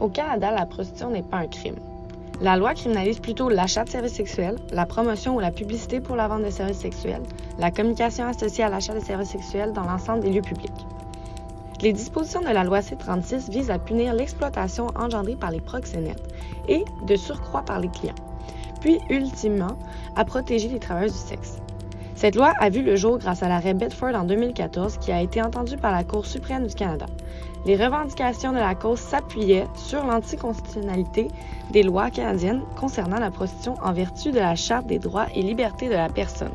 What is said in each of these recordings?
Au Canada, la prostitution n'est pas un crime. La loi criminalise plutôt l'achat de services sexuels, la promotion ou la publicité pour la vente de services sexuels, la communication associée à l'achat de services sexuels dans l'ensemble des lieux publics. Les dispositions de la loi C-36 visent à punir l'exploitation engendrée par les proxénètes et, de surcroît, par les clients, puis, ultimement, à protéger les travailleurs du sexe. Cette loi a vu le jour grâce à l'arrêt Bedford en 2014 qui a été entendu par la Cour suprême du Canada. Les revendications de la cause s'appuyaient sur l'anticonstitutionnalité des lois canadiennes concernant la prostitution en vertu de la Charte des droits et libertés de la personne.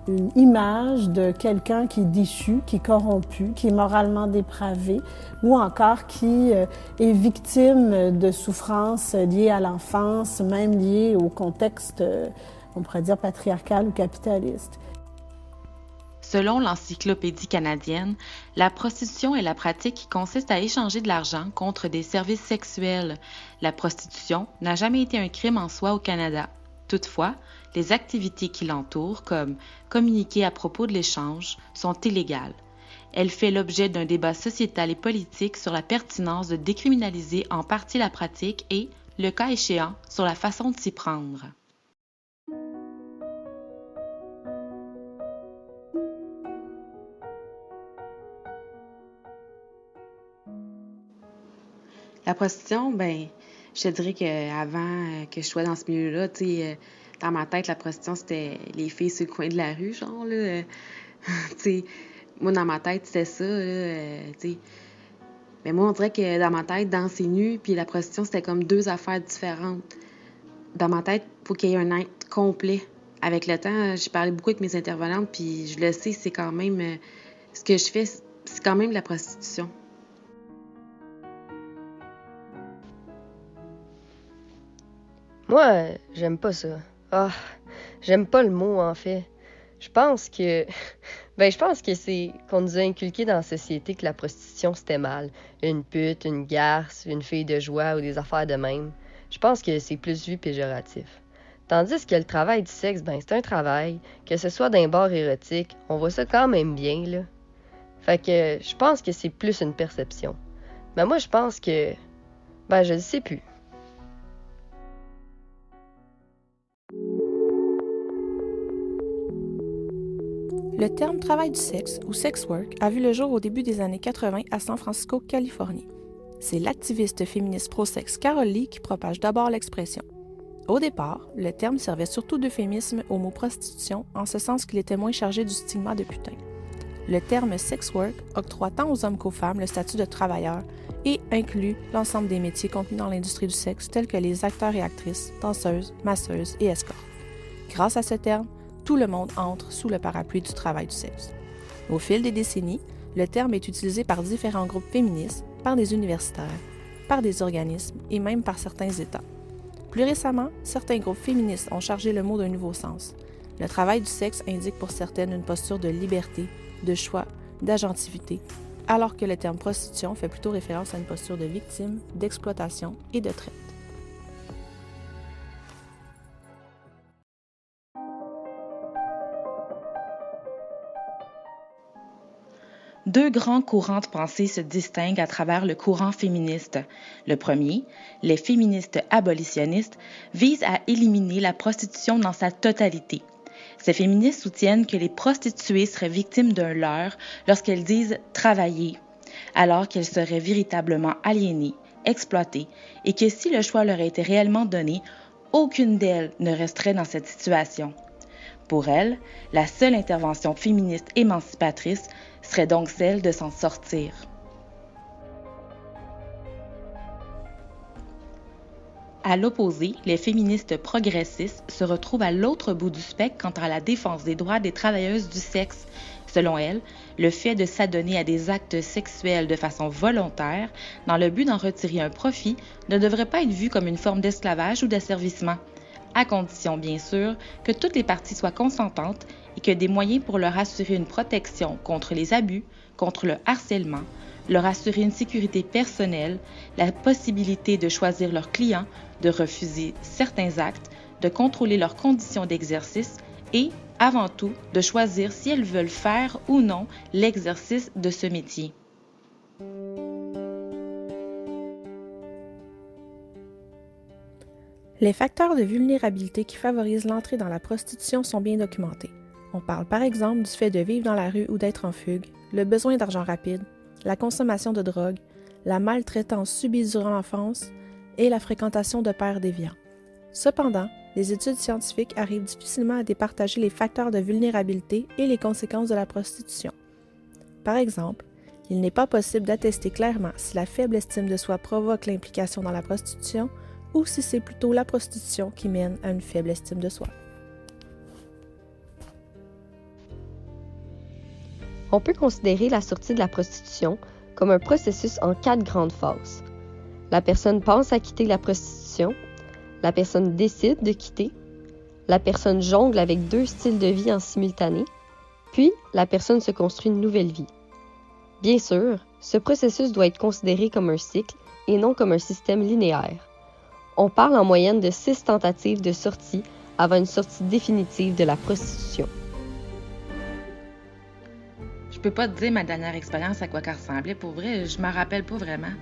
Une image de quelqu'un qui est déchu, qui est corrompu, qui est moralement dépravé ou encore qui est victime de souffrances liées à l'enfance, même liées au contexte, on pourrait dire, patriarcal ou capitaliste. Selon l'Encyclopédie canadienne, la prostitution est la pratique qui consiste à échanger de l'argent contre des services sexuels. La prostitution n'a jamais été un crime en soi au Canada. Toutefois, les activités qui l'entourent, comme communiquer à propos de l'échange, sont illégales. Elle fait l'objet d'un débat sociétal et politique sur la pertinence de décriminaliser en partie la pratique et, le cas échéant, sur la façon de s'y prendre. La prostitution, je te dirais qu'avant que je sois dans ce milieu-là, dans ma tête, la prostitution, c'était les filles sur le coin de la rue, genre, là. Moi, dans ma tête, c'était ça, là, Mais moi, on dirait que dans ma tête, danser nu puis la prostitution, c'était comme deux affaires différentes. Dans ma tête, il faut qu'il y ait un acte complet. Avec le temps, j'ai parlé beaucoup avec mes intervenantes, puis je le sais, c'est quand même... ce que je fais, c'est quand même de la prostitution. Moi, j'aime pas ça. J'aime pas le mot, en fait. Je pense que c'est qu'on nous a inculqué dans la société que la prostitution, c'était mal. Une pute, une garce, une fille de joie ou des affaires de même. Je pense que c'est plus vu péjoratif. Tandis que le travail du sexe, c'est un travail. Que ce soit d'un bar érotique, on voit ça quand même bien, là. Fait que je pense que c'est plus une perception. Mais moi, je pense que... je le sais plus. Le terme travail du sexe ou sex work a vu le jour au début des années 80 à San Francisco, Californie. C'est l'activiste féministe pro-sexe Carol Lee qui propage d'abord l'expression. Au départ, le terme servait surtout d'euphémisme au mot prostitution, en ce sens qu'il était moins chargé du stigma de putain. Le terme sex work octroie tant aux hommes qu'aux femmes le statut de travailleur et inclut l'ensemble des métiers contenus dans l'industrie du sexe tels que les acteurs et actrices, danseuses, masseuses et escortes. Grâce à ce terme, tout le monde entre sous le parapluie du travail du sexe. Au fil des décennies, le terme est utilisé par différents groupes féministes, par des universitaires, par des organismes et même par certains États. Plus récemment, certains groupes féministes ont chargé le mot d'un nouveau sens. Le travail du sexe indique pour certaines une posture de liberté, de choix, d'agentivité, alors que le terme prostitution fait plutôt référence à une posture de victime, d'exploitation et de traite. Deux grands courants de pensée se distinguent à travers le courant féministe. Le premier, les féministes abolitionnistes, vise à éliminer la prostitution dans sa totalité. Ces féministes soutiennent que les prostituées seraient victimes d'un leurre lorsqu'elles disent « travailler », alors qu'elles seraient véritablement aliénées, exploitées, et que si le choix leur était réellement donné, aucune d'elles ne resterait dans cette situation. Pour elles, la seule intervention féministe émancipatrice serait donc celle de s'en sortir. À l'opposé, les féministes progressistes se retrouvent à l'autre bout du spectre quant à la défense des droits des travailleuses du sexe. Selon elles, le fait de s'adonner à des actes sexuels de façon volontaire, dans le but d'en retirer un profit, ne devrait pas être vu comme une forme d'esclavage ou d'asservissement, à condition bien sûr que toutes les parties soient consentantes et que des moyens pour leur assurer une protection contre les abus, contre le harcèlement, leur assurer une sécurité personnelle, la possibilité de choisir leurs clients, de refuser certains actes, de contrôler leurs conditions d'exercice et avant tout de choisir si elles veulent faire ou non l'exercice de ce métier. Les facteurs de vulnérabilité qui favorisent l'entrée dans la prostitution sont bien documentés. On parle par exemple du fait de vivre dans la rue ou d'être en fugue, le besoin d'argent rapide, la consommation de drogue, la maltraitance subie durant l'enfance et la fréquentation de pères déviants. Cependant, les études scientifiques arrivent difficilement à départager les facteurs de vulnérabilité et les conséquences de la prostitution. Par exemple, il n'est pas possible d'attester clairement si la faible estime de soi provoque l'implication dans la prostitution ou si c'est plutôt la prostitution qui mène à une faible estime de soi. On peut considérer la sortie de la prostitution comme un processus en 4 grandes phases. La personne pense à quitter la prostitution, la personne décide de quitter, la personne jongle avec 2 styles de vie en simultané, puis la personne se construit une nouvelle vie. Bien sûr, ce processus doit être considéré comme un cycle et non comme un système linéaire. On parle en moyenne de 6 tentatives de sortie avant une sortie définitive de la prostitution. Je peux pas te dire ma dernière expérience à quoi qu'elle ressemblait. Pour vrai, je m'en rappelle pas vraiment.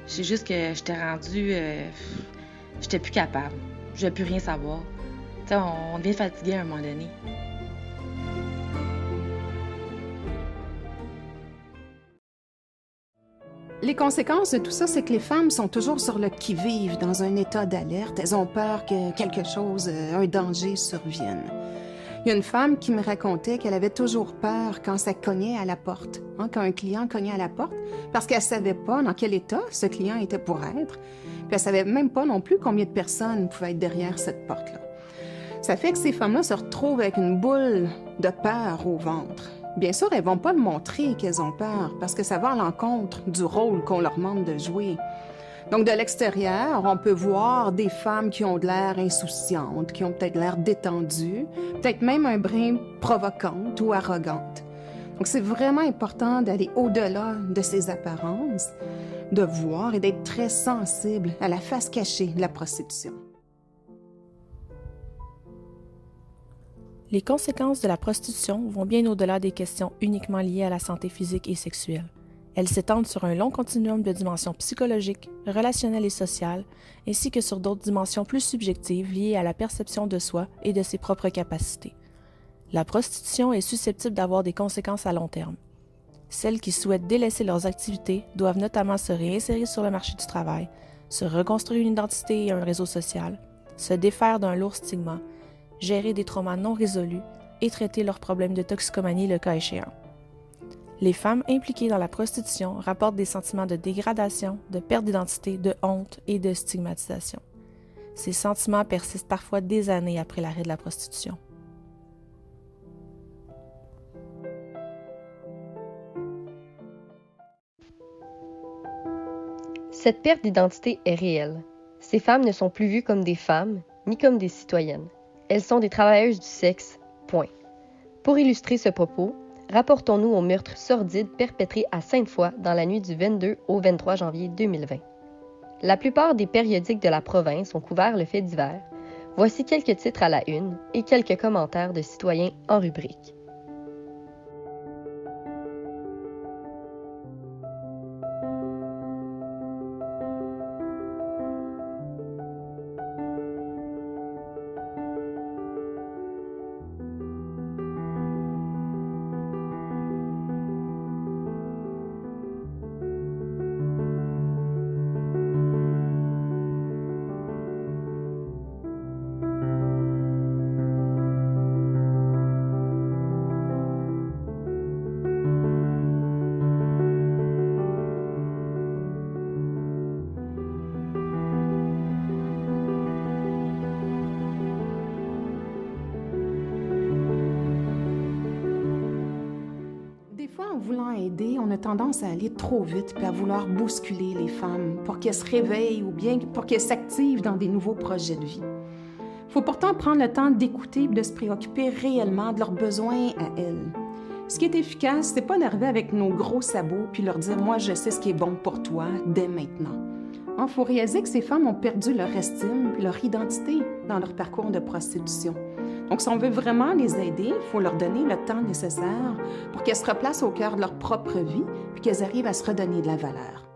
C'est juste que j'étais rendue... j'étais plus capable. Je ne plus rien savoir. Tu sais, on devient fatigué à un moment donné. Les conséquences de tout ça, c'est que les femmes sont toujours sur le qui-vive, dans un état d'alerte. Elles ont peur que quelque chose, un danger survienne. Il y a une femme qui me racontait qu'elle avait toujours peur quand ça cognait à la porte, quand un client cognait à la porte, parce qu'elle savait pas dans quel état ce client était pour être, puis elle savait même pas non plus combien de personnes pouvaient être derrière cette porte-là. Ça fait que ces femmes-là se retrouvent avec une boule de peur au ventre. Bien sûr, elles vont pas le montrer qu'elles ont peur, parce que ça va à l'encontre du rôle qu'on leur demande de jouer. Donc, de l'extérieur, on peut voir des femmes qui ont de l'air insouciantes, qui ont peut-être l'air détendues, peut-être même un brin provocantes ou arrogantes. Donc, c'est vraiment important d'aller au-delà de ces apparences, de voir et d'être très sensible à la face cachée de la prostitution. Les conséquences de la prostitution vont bien au-delà des questions uniquement liées à la santé physique et sexuelle. Elles s'étendent sur un long continuum de dimensions psychologiques, relationnelles et sociales, ainsi que sur d'autres dimensions plus subjectives liées à la perception de soi et de ses propres capacités. La prostitution est susceptible d'avoir des conséquences à long terme. Celles qui souhaitent délaisser leurs activités doivent notamment se réinsérer sur le marché du travail, se reconstruire une identité et un réseau social, se défaire d'un lourd stigma, gérer des traumas non résolus et traiter leurs problèmes de toxicomanie le cas échéant. Les femmes impliquées dans la prostitution rapportent des sentiments de dégradation, de perte d'identité, de honte et de stigmatisation. Ces sentiments persistent parfois des années après l'arrêt de la prostitution. Cette perte d'identité est réelle. Ces femmes ne sont plus vues comme des femmes, ni comme des citoyennes. Elles sont des travailleuses du sexe, point. Pour illustrer ce propos, rapportons-nous au meurtre sordide perpétré à Sainte-Foy dans la nuit du 22 au 23 janvier 2020. La plupart des périodiques de la province ont couvert le fait divers. Voici quelques titres à la une et quelques commentaires de citoyens en rubrique. En voulant aider, on a tendance à aller trop vite puis à vouloir bousculer les femmes pour qu'elles se réveillent ou bien pour qu'elles s'activent dans des nouveaux projets de vie. Il faut pourtant prendre le temps d'écouter et de se préoccuper réellement de leurs besoins à elles. Ce qui est efficace, c'est pas d'arriver avec nos gros sabots puis leur dire « moi, je sais ce qui est bon pour toi dès maintenant ». Il faut réaliser que ces femmes ont perdu leur estime et leur identité dans leur parcours de prostitution. Donc, si on veut vraiment les aider, il faut leur donner le temps nécessaire pour qu'elles se replacent au cœur de leur propre vie puis qu'elles arrivent à se redonner de la valeur.